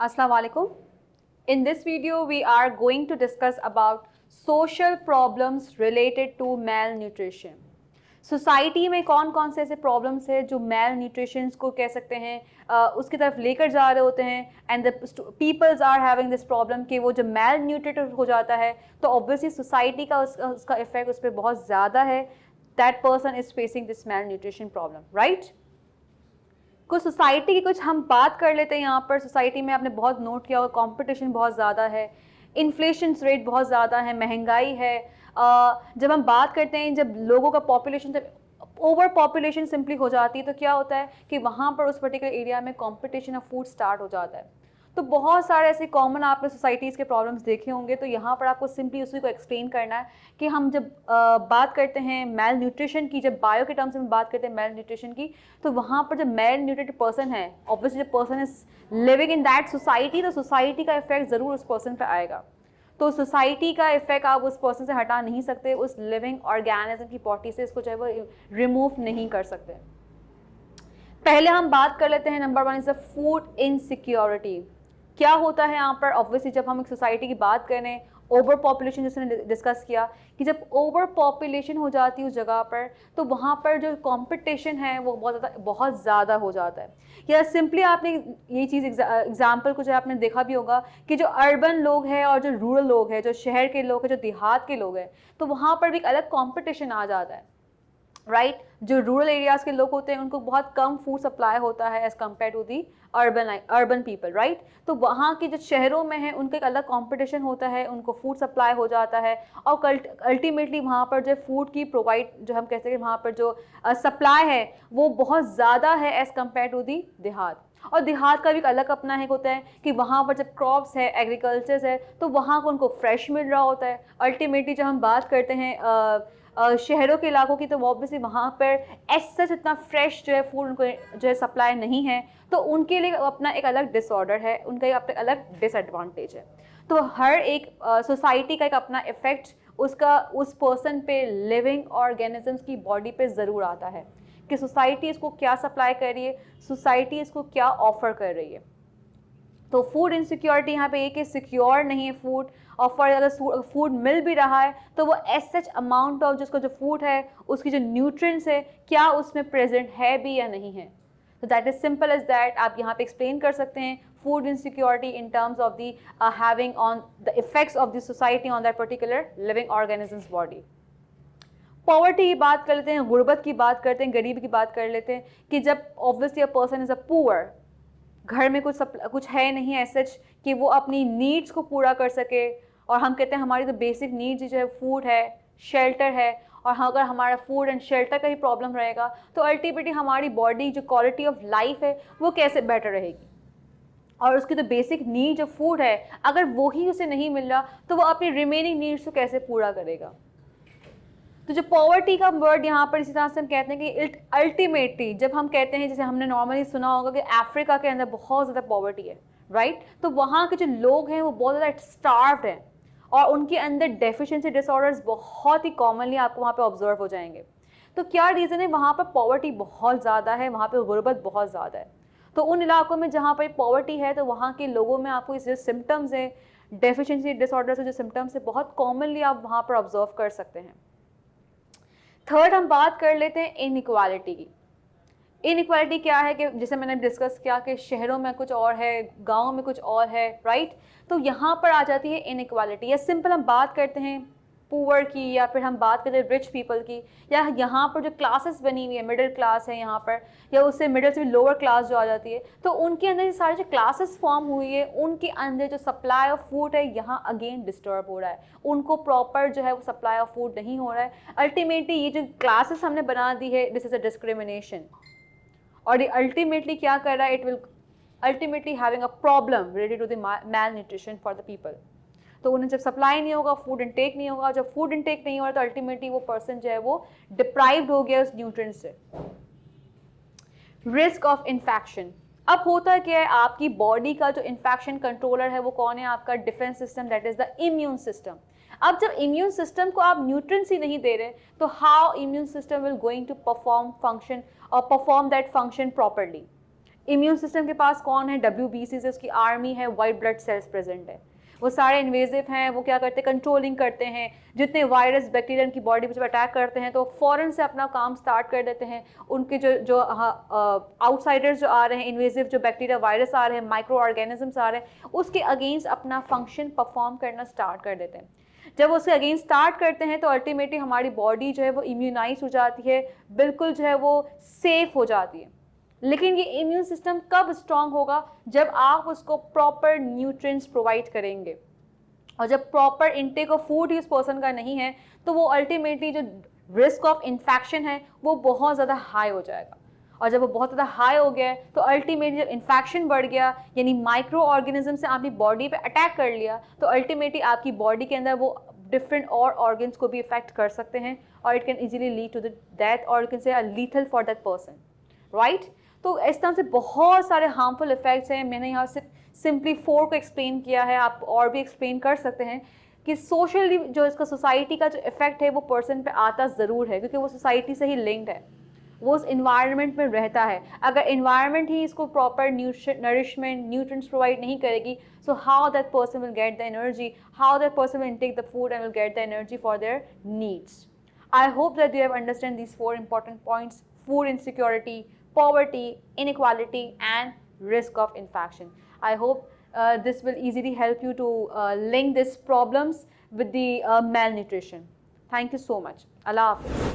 Assalamu alaikum. In this video, we are going to discuss about social problems related to malnutrition. Society में कौन कौन से ऐसे problems है जो मेल न्यूट्रिशन को कह सकते हैं उसकी तरफ लेकर जा रहे होते हैं and the peoples are having this problem कि वो जब मेल न्यूट्रिटेड हो जाता है तो ऑब्वियसली सोसाइटी का उसका इफेक्ट उस पर बहुत ज़्यादा है. That person is facing this mail nutrition problem, right. कुछ सोसाइटी की कुछ हम बात कर लेते हैं. यहाँ पर सोसाइटी में आपने बहुत नोट किया होगा कंपटीशन बहुत ज़्यादा है, इन्फ्लेशन रेट बहुत ज़्यादा है, महंगाई है. जब हम बात करते हैं जब लोगों का पॉपुलेशन जब ओवर पॉपुलेशन सिंपली हो जाती है तो क्या होता है कि वहाँ पर उस पर्टिकुलर एरिया में कंपटीशन ऑफ फूड स्टार्ट हो जाता है. तो बहुत सारे ऐसे कॉमन आपने सोसाइटीज़ के प्रॉब्लम्स देखे होंगे. तो यहाँ पर आपको सिंपली उसी को एक्सप्लेन करना है कि हम जब बात करते हैं मेल न्यूट्रिशन की, जब बायो के टर्म्स में बात करते हैं मेल न्यूट्रिशन की, तो वहाँ पर जब मेल न्यूट्रिटेड पर्सन है, ऑब्वियसली जब person is living in that society, तो सोसाइटी का इफेक्ट ज़रूर उस पर्सन पर आएगा. तो सोसाइटी का इफेक्ट आप उस पर्सन से हटा नहीं सकते, उस लिविंग ऑर्गेनिज्म की बॉडी से इसको चाहे वो रिमूव नहीं कर सकते. पहले हम बात कर लेते हैं number 1 is the food insecurity. क्या होता है यहाँ पर? ऑब्वियसली जब हम एक सोसाइटी की बात करें, ओवर पॉपुलेशन जिसने डिस्कस किया कि जब ओवर पॉपुलेशन हो जाती है उस जगह पर तो वहाँ पर जो कंपटीशन है वो बहुत ज़्यादा हो जाता है. या सिंपली आपने ये चीज़ एग्जाम्पल कुछ आपने देखा भी होगा कि जो अर्बन लोग हैं और जो रूरल लोग हैं, जो शहर के लोग हैं, जो देहात के लोग हैं, तो वहाँ पर भी एक अलग कॉम्पिटिशन आ जाता है, राइट. जो रूरल एरियाज़ के लोग होते हैं उनको बहुत कम फूड सप्लाई होता है as compare to the urban people, right. तो वहाँ के जो शहरों में है उनका एक अलग कंपटीशन होता है, उनको फूड सप्लाई हो जाता है और अल्टीमेटली वहाँ पर जो फूड की प्रोवाइड जो हम कहते हैं वहाँ पर जो सप्लाई है वो बहुत ज़्यादा है एज़ कम्पेयर टू दी देहात. और देहात का भी एक अलग अपना है होता है कि वहाँ पर जब क्रॉप्स है, एग्रीकल्चर्स है, तो वहाँ को उनको फ्रेश मिल रहा होता है. अल्टीमेटली जब हम बात करते हैं शहरों के इलाकों की, तो ऑब्वियसली वहाँ पर ऐसा इतना फ्रेश जो है फूड उनको जो है सप्लाई नहीं है, तो उनके लिए अपना एक अलग डिसऑर्डर है, उनका अपना अलग डिसएडवांटेज है. तो हर एक सोसाइटी का एक अपना इफेक्ट उसका उस पर्सन पे, लिविंग ऑर्गेनिजम्स की बॉडी पे ज़रूर आता है कि सोसाइटी इसको क्या सप्लाई कर रही है, सोसाइटी इसको क्या ऑफर कर रही है. तो फूड इनसिक्योरिटी यहाँ पे एक सिक्योर नहीं है फूड, और फॉर अगर फूड मिल भी रहा है तो वो एज सच अमाउंट ऑफ जिसको जो फूड है उसकी जो न्यूट्रिएंट्स है क्या उसमें प्रेजेंट है भी या नहीं है. तो that is simple as that. आप यहाँ पे एक्सप्लेन कर सकते हैं food insecurity in terms of the having on the effects of the society on that particular living organisms body. Poverty की बात कर लेते हैं, गुर्बत की बात करते हैं, गरीबी की बात कर लेते हैं कि जब obviously a person is a poor, घर में कुछ है नहीं ऐसा कि वो अपनी नीड्स को पूरा कर सके. और हम कहते हैं हमारी तो बेसिक नीड्स जो है फूड है, शेल्टर है, और अगर हमारा फूड एंड शेल्टर का ही प्रॉब्लम रहेगा तो अल्टीमेटली हमारी बॉडी जो क्वालिटी ऑफ लाइफ है वो कैसे बेटर रहेगी. और उसकी तो बेसिक नीड जो फूड है अगर वो ही उसे नहीं मिल रहा तो वो अपनी रिमेनिंग नीड्स को कैसे पूरा करेगा. तो जो पॉवर्टी का वर्ड यहाँ पर इसी तरह से हम कहते हैं कि अल्टीमेटली जब हम कहते हैं, जैसे हमने नॉर्मली सुना होगा कि अफ्रीका के अंदर बहुत ज़्यादा पॉवर्टी है, राइट. तो वहाँ के जो लोग हैं वो बहुत ज़्यादा स्टार्व्ड हैं और उनके अंदर डेफिशिएंसी डिसऑर्डर्स बहुत ही कॉमनली आपको वहाँ पे ऑब्जर्व हो जाएंगे. तो क्या रीज़न है? वहाँ पर पॉवर्टी बहुत ज़्यादा है, वहाँ पर गुर्बत बहुत ज़्यादा है. तो उन इलाकों में जहाँ पर पॉवर्टी है तो वहाँ के लोगों में आपको इस जो सिम्टम्स हैं, डेफिशिएंसी डिसऑर्डर्स जो सिम्टम्स है, बहुत कॉमनली आप वहाँ पर ऑब्जर्व कर सकते हैं. थर्ड हम बात कर लेते हैं इनइक्वालिटी की. इनइक्वालिटी क्या है कि जैसे मैंने डिस्कस किया कि शहरों में कुछ और है, गाँव में कुछ और है, राइट. तो यहाँ पर आ जाती है इनइक्वालिटी. या सिंपल हम बात करते हैं पुअर की, या फिर हम बात करते हैं रिच पीपल की, या यहाँ पर जो क्लासेस बनी हुई है, मिडिल क्लास है यहाँ पर, या उससे मिडिल से भी लोअर क्लास जो आ जाती है, तो उनके अंदर ये सारी जो क्लासेस फॉर्म हुई है उनके अंदर जो सप्लाई ऑफ फूड है यहाँ अगेन डिस्टर्ब हो रहा है. उनको प्रॉपर जो है वो सप्लाई ऑफ फूड नहीं हो रहा है. अल्टीमेटली ये जो क्लासेस हमने बना दी है, दिस इज अ डिस्क्रिमिनेशन. और ये अल्टीमेटली क्या कर रहा है, it will ultimately having a problem related to the malnutrition for the people. तो उन्हें जब सप्लाई नहीं होगा, फूड इनटेक नहीं होगा, जब फूड इनटेक नहीं हो रहा तो अल्टीमेटली वो पर्सन जो है वो डिप्राइव्ड हो गया उस न्यूट्रिएंट से. Risk of infection. अब होता क्या है, आपकी बॉडी का जो इन्फेक्शन कंट्रोलर है वो कौन है? आपका defence system, that is the immune system. अब जब इम्यून सिस्टम को आप न्यूट्रिएंट्स ही नहीं दे रहे तो how immune system will going to perform function और perform that function properly. Immune system के पास कौन है, WBC से उसकी आर्मी है, वाइट ब्लड सेल्स प्रेजेंट है। वो सारे इन्वेजिव हैं, वो क्या करते हैं, कंट्रोलिंग करते हैं। जितने वायरस बैक्टीरिया उनकी बॉडी पर जब अटैक करते हैं तो फ़ौरन से अपना काम स्टार्ट कर देते हैं। उनके जो जो आउटसाइडर्स जो आ रहे हैं, इन्वेजिव जो बैक्टीरिया वायरस आ रहे हैं, माइक्रो ऑर्गेनिजम्स आ रहे हैं, उसके अगेंस्ट अपना फंक्शन परफॉर्म करना स्टार्ट कर देते हैं। जब उसके अगेंस्ट स्टार्ट करते हैं तो अल्टीमेटली हमारी बॉडी जो है वो इम्यूनाइज हो जाती है, बिल्कुल जो है वो सेफ हो जाती है। लेकिन ये इम्यून सिस्टम कब स्ट्रांग होगा, जब आप उसको प्रॉपर न्यूट्रिएंट्स प्रोवाइड करेंगे। और जब प्रॉपर इनटेक ऑफ फूड ही उस पर्सन का नहीं है तो वो अल्टीमेटली जो रिस्क ऑफ इन्फेक्शन है वो बहुत ज़्यादा हाई हो जाएगा। और जब वो बहुत ज़्यादा हाई हो गया है तो अल्टीमेटली जब इन्फेक्शन बढ़ गया, यानी माइक्रो ऑर्गेनिज्म से आपकी बॉडी पे अटैक कर लिया, तो अल्टीमेटली आपकी बॉडी के अंदर वो डिफरेंट और ऑर्गन्स को भी इफेक्ट कर सकते हैं और it can easily lead to the death और you can say a lethal for that person, right. तो इस तरह से बहुत सारे हार्मफुल इफेक्ट्स हैं। मैंने यहाँ से सिंपली 4 को एक्सप्लेन किया है, आप और भी एक्सप्लेन कर सकते हैं कि सोशली जो इसका सोसाइटी का जो इफेक्ट है वो पर्सन पे आता ज़रूर है, क्योंकि वो सोसाइटी से ही लिंक्ड है, वो उस इन्वायरमेंट में रहता है। अगर इन्वायरमेंट ही इसको प्रॉपर नरिशमेंट न्यूट्रिएंट्स प्रोवाइड नहीं करेगी, so how that person will get the energy, how that person will take the food and will get the energy for their needs. I hope that you have understand these 4 important points: food insecurity, poverty, inequality, and risk of infection. I hope this will easily help you to link these problems with the malnutrition. Thank you so much. Allah Hafiz.